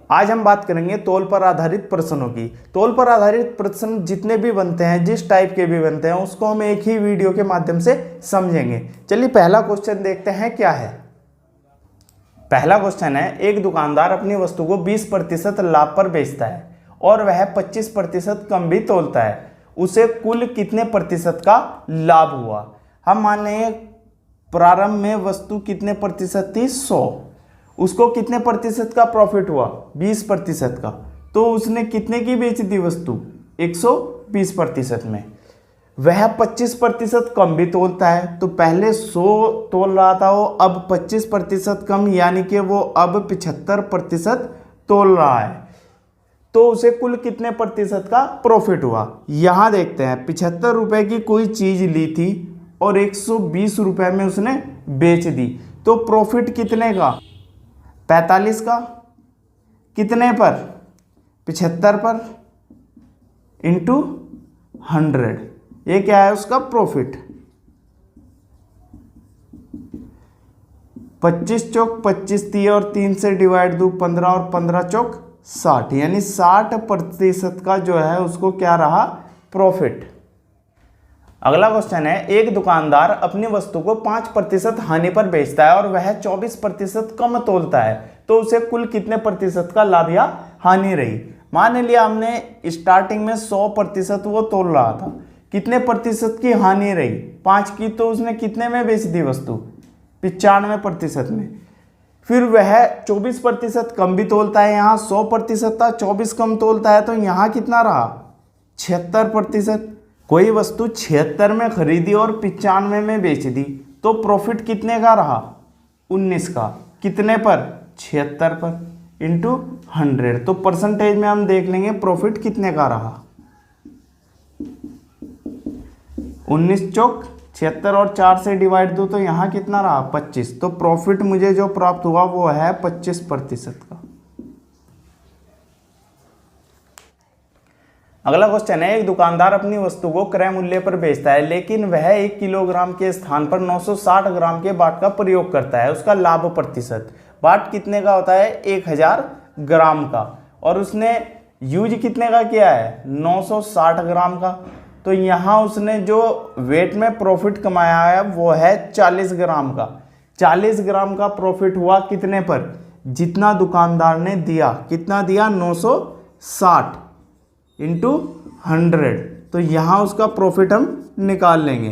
आज हम बात करेंगे तौल पर आधारित प्रश्नों की। तौल पर आधारित प्रश्न जितने भी बनते हैं, जिस टाइप के भी बनते हैं, उसको हम एक ही वीडियो के माध्यम से समझेंगे। चलिए पहला क्वेश्चन देखते हैं क्या है। पहला क्वेश्चन है, एक दुकानदार अपनी वस्तु को 20% लाभ पर बेचता है और वह 25% कम भी तौलता है, उसे कुल कितने प्रतिशत का लाभ हुआ। हम मान लेंगे प्रारंभ में वस्तु कितने प्रतिशत थी, 100, उसको कितने प्रतिशत का प्रॉफिट हुआ, 20% का, तो उसने कितने की बेची थी वस्तु, 120% में। वह 25% कम भी तोलता है, तो पहले 100 तोल रहा था वो, अब 25% कम, यानी कि वो अब 75% तोल रहा है, तो उसे कुल कितने प्रतिशत का प्रॉफिट हुआ। यहां देखते हैं, 75 रुपए की कोई चीज ली थी और 120 रुपए में उसने बेच दी, तो प्रॉफिट कितने का, 45 का, कितने पर, 75 पर, इंटू 100, ये क्या है उसका प्रॉफिट। 25 चौक 25 दिए और 3 से डिवाइड दूं 15 और 15 चौक 60, यानी 60% का जो है उसको क्या रहा, प्रॉफिट। अगला क्वेश्चन है, एक दुकानदार अपनी वस्तु को 5% हानि पर बेचता है और वह 24% कम तोलता है, तो उसे कुल कितने प्रतिशत का लाभ या हानि रही। मान लिया हमने स्टार्टिंग में 100% वो तोल रहा था, कितने प्रतिशत की हानि रही, 5 की, तो उसने कितने में बेच दी वस्तु, 95% में। फिर वह 24% कम भी तोलता है, यहाँ 100% था, 24 कम तोलता है, तो यहाँ कितना रहा, 76%। कोई वस्तु 76 में खरीदी और 95 में बेच दी, तो प्रॉफिट कितने का रहा, 19 का, कितने पर, 76 पर, इंटू 100, तो परसेंटेज में हम देख लेंगे प्रॉफिट कितने का रहा, 19 चौक 76 और 4 से डिवाइड दो तो यहाँ कितना रहा, 25, तो प्रॉफिट मुझे जो प्राप्त हुआ वो है 25% का। अगला क्वेश्चन है, एक दुकानदार अपनी वस्तु को क्रय मूल्य पर बेचता है, लेकिन वह 1 किलोग्राम के स्थान पर 960 ग्राम के बाट का प्रयोग करता है, उसका लाभ प्रतिशत। बाट कितने का होता है, 1000 ग्राम का, और उसने यूज कितने का किया है, 960 ग्राम का, तो यहाँ उसने जो वेट में प्रॉफिट कमाया है वो है 40 ग्राम का। 40 ग्राम का प्रॉफिट हुआ कितने पर, जितना दुकानदार ने दिया, कितना दिया, 960 इंटू 100, तो यहाँ उसका प्रॉफिट हम निकाल लेंगे,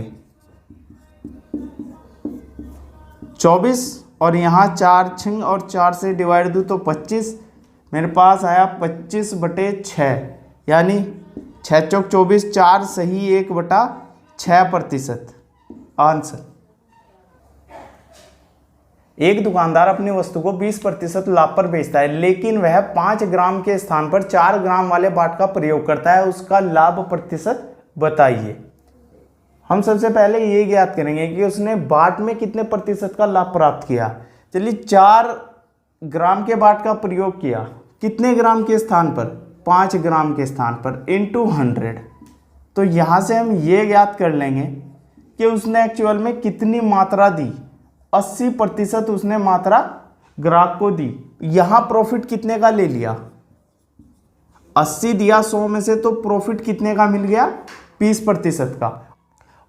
24 और यहाँ 4 6 और 4 से डिवाइड दूँ तो 25, मेरे पास आया 25/6, यानी 6 चौक 24, 4 सही 1/6%। आंसर। एक दुकानदार अपनी वस्तु को 20% लाभ पर बेचता है, लेकिन वह 5 ग्राम के स्थान पर 4 ग्राम वाले बाट का प्रयोग करता है, उसका लाभ प्रतिशत बताइए। हम सबसे पहले ये ज्ञात करेंगे कि उसने बाट में कितने प्रतिशत का लाभ प्राप्त किया। चलिए 4 ग्राम के बाट का प्रयोग किया, कितने ग्राम के स्थान पर, 5 ग्राम के स्थान पर, इंटू 100, तो यहाँ से हम ये ज्ञात कर लेंगे कि उसने एक्चुअल में कितनी मात्रा दी, 80% उसने मात्रा ग्राहक को दी। यहाँ प्रॉफिट कितने का ले लिया, 80 दिया 100 में से, तो प्रॉफिट कितने का मिल गया, 20% का,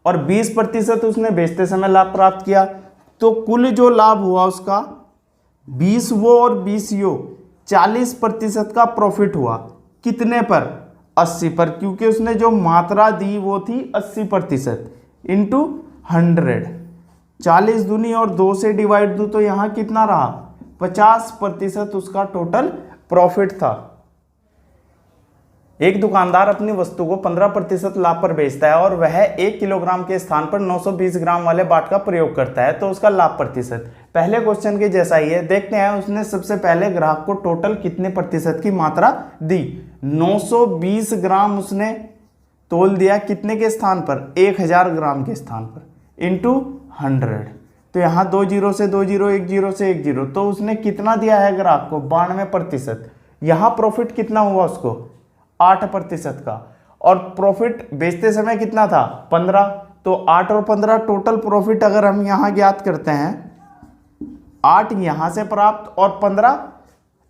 और 20% उसने बेचते समय लाभ प्राप्त किया, तो कुल जो लाभ हुआ उसका 20 वो और 20 यो, 40% का प्रॉफिट हुआ, कितने पर, 80 पर, क्योंकि उसने जो मात्रा दी वो थी 80%, इंटू 100, 40 दूनी और 2 से डिवाइड दूं तो यहाँ कितना रहा, 50% उसका टोटल प्रॉफिट था। एक दुकानदार अपनी वस्तु को 15% लाभ पर बेचता है और वह 1 किलोग्राम के स्थान पर 920 ग्राम वाले बाट का प्रयोग करता है, तो उसका लाभ प्रतिशत पहले क्वेश्चन के जैसा ही है। देखते हैं उसने सबसे पहले ग्राहक को टोटल कितने प्रतिशत की मात्रा दी, 920 ग्राम उसने तोल दिया, कितने के स्थान पर, 1000 ग्राम के स्थान पर, इंटू 100, तो यहाँ 2 जीरो से 2 जीरो, 1 जीरो से 1 जीरो, तो उसने कितना दिया है ग्राहक को, 92%। यहाँ प्रॉफिट कितना हुआ उसको, 8% का, और प्रॉफिट बेचते समय कितना था, 15, तो 8 और 15 टोटल प्रॉफिट अगर हम यहाँ ज्ञात करते हैं, 8 यहाँ से प्राप्त और 15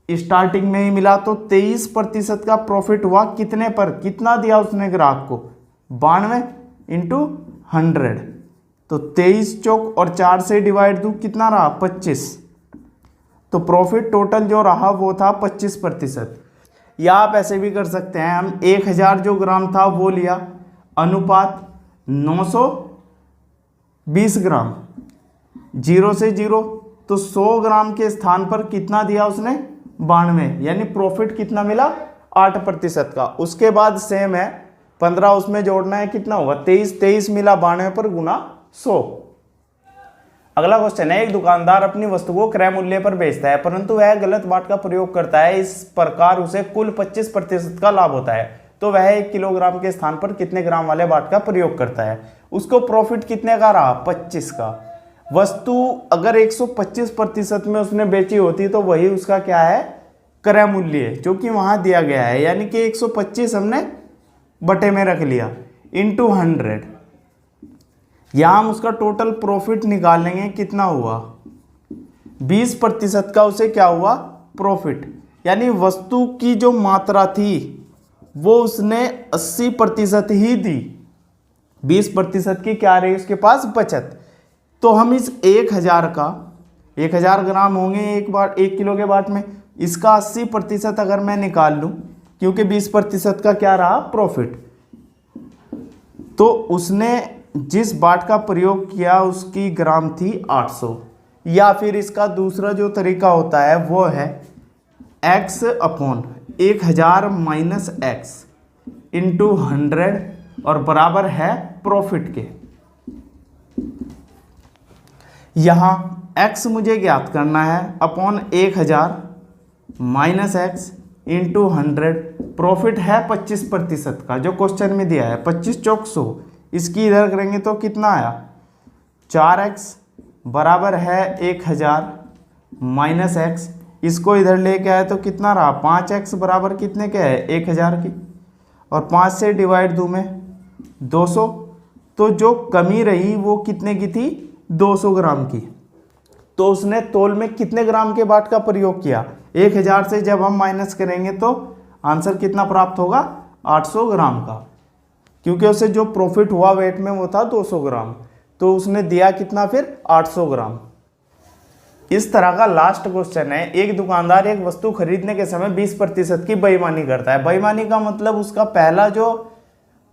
स्टार्टिंग में ही मिला तो 23% का प्रॉफिट हुआ कितने पर, कितना दिया उसने ग्राहक को, 92 इंटू 100। तो 23 चौक और 4 से डिवाइड दूँ कितना रहा, 25। तो प्रॉफिट टोटल जो रहा वो था 25%। या आप ऐसे भी कर सकते हैं, हम 1000 जो ग्राम था वो लिया, अनुपात 920 ग्राम, 0 से 0, तो 100 ग्राम के स्थान पर कितना दिया उसने, 92, यानी प्रॉफिट कितना मिला, 8% का। उसके बाद सेम है, 15 उसमें जोड़ना है, कितना होगा 23, 23 मिला 92 पर गुना 100। अगला क्वेश्चन है, एक दुकानदार अपनी वस्तु को क्रय मूल्य पर बेचता है परंतु वह गलत बाट का प्रयोग करता है, इस प्रकार उसे कुल 25% का लाभ होता है, तो वह 1 किलोग्राम के स्थान पर कितने ग्राम वाले बाट का प्रयोग करता है। उसको प्रॉफिट कितने का रहा, 25 का। वस्तु अगर 125% में उसने बेची होती तो वही उसका क्या है, क्रय मूल्य, जो कि वहां दिया गया है, यानी कि 125 हमने बटे में रख लिया इंटू 100। यहां हम उसका टोटल प्रॉफिट निकालेंगे, कितना हुआ, 20% का उसे क्या हुआ, प्रॉफिट, यानी वस्तु की जो मात्रा थी वो उसने 80% ही दी, 20% की क्या रही उसके पास बचत। तो हम इस 1000 का, 1000 ग्राम होंगे एक 1 किलो के बाट में, इसका 80% अगर मैं निकाल लूं, क्योंकि 20% का क्या रहा, प्रॉफिट, तो उसने जिस बाट का प्रयोग किया उसकी ग्राम थी 800। या फिर इसका दूसरा जो तरीका होता है वो है x upon 1000 minus x into 100 और बराबर है प्रॉफिट के। यहां x मुझे ज्ञात करना है, upon 1000 minus x into 100, profit है 25% का जो क्वेश्चन में दिया है, 25 चौक 100। इसकी इधर करेंगे तो कितना आया, 4x बराबर है 1000 माइनस एक्स, इसको इधर लेके आए तो कितना रहा, 5x बराबर कितने के है, 1000 की, और 5 से डिवाइड दूँ मैं 200, तो जो कमी रही वो कितने की थी, 200 ग्राम की। तो उसने तोल में कितने ग्राम के बाट का प्रयोग किया, 1000 से जब हम माइनस करेंगे तो आंसर कितना प्राप्त होगा, 800 ग्राम का, क्योंकि उसे जो प्रॉफिट हुआ वेट में वो था 200 ग्राम, तो उसने दिया कितना फिर, 800 ग्राम। इस तरह का लास्ट क्वेश्चन है, एक दुकानदार एक वस्तु खरीदने के समय 20% की बेईमानी करता है। बेईमानी का मतलब उसका पहला जो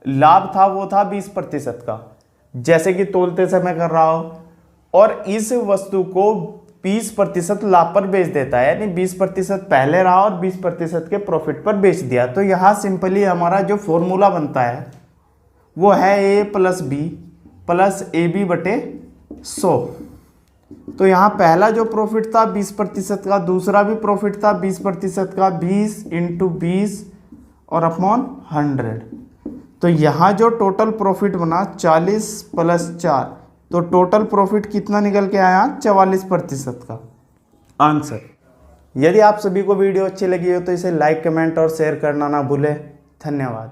लाभ था वो था 20% का, जैसे कि तोलते समय कर रहा हो, और इस वस्तु को 20% लाभ पर बेच देता है, यानी 20% पहले रहा और 20% के प्रॉफिट पर बेच दिया। तो यहाँ सिंपली हमारा जो फॉर्मूला बनता है वो है a plus B plus AB बटे 100। तो यहाँ पहला जो प्रॉफिट था 20% का, दूसरा भी प्रॉफिट था 20% का, 20 इंटू 20 और अपॉन 100। तो यहाँ जो टोटल प्रॉफिट बना 40 प्लस 4, तो टोटल प्रॉफिट कितना निकल के आया, 44% का आंसर। यदि आप सभी को वीडियो अच्छी लगी हो तो इसे लाइक, कमेंट और शेयर करना ना भूलें। धन्यवाद।